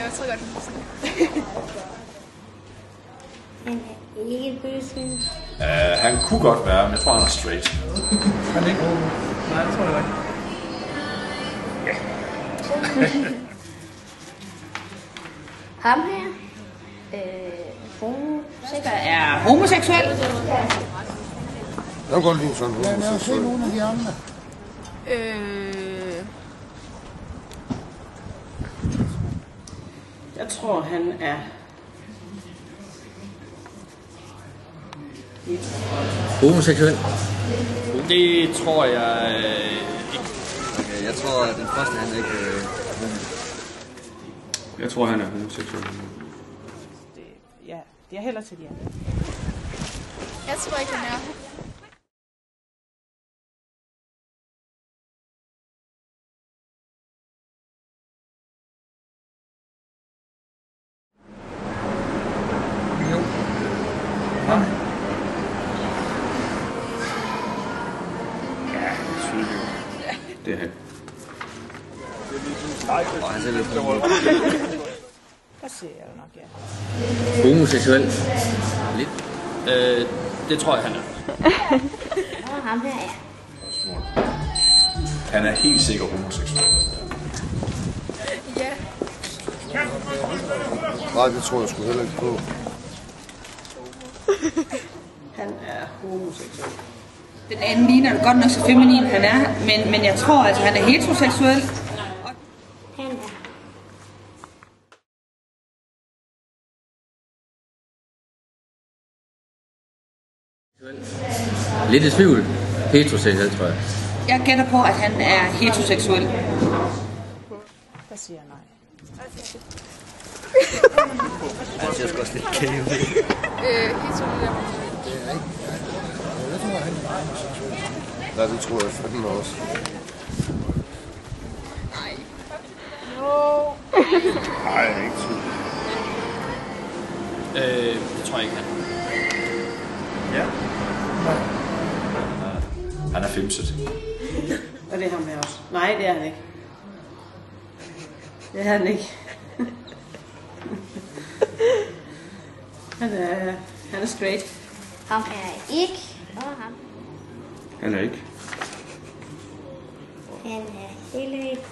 jeg tror godt, han Han er ikke bøsvind. Han kunne godt være, men jeg tror, han er straight. Han er ikke homo. Nej, det tror jeg ikke. Ja. Ham her. Er homoseksuel. Jeg kan godt lide sådan noget. Lad os se nogle af de andre. Jeg tror, han er... Homoseksuel? Det tror jeg ikke. Okay, jeg tror, at den første han er ikke homo. Jeg tror, han er homoseksuel. Det er heller til jer. Jeg tror ikke, han er. Jo. Nej. Ja, tydeligt. Det er han. Og han ser lidt homo. Der siger jeg nok, ja. Homoseksuel? Lidt. Det tror jeg, han er. Og ham her er. Han er helt sikkert homoseksuel. Ja. Nej, det tror jeg sgu heller ikke på. Han er homoseksuel. Den anden ligner godt nok så feminin han er, men jeg tror altså, han er heteroseksuel. Han er. Lidt i tvivl. Heteroseksuel, tror jeg. Jeg gætter på, at han er heteroseksuel. Der siger jeg nej. Han ser sgu også lidt kæve. Heteroseksuel. Jeg tror, han er homoseksuel. Ja, det tror jeg fandme også. Nej. Nej, det er ikke tvivl. Det tror jeg ikke, han er. Ja. Han er femset. Og det er ham her også. Nej, det er han ikke. Det er han ikke. Han er straight. Ham er ikke. Og ham. Han er ikke. Han er heller ikke.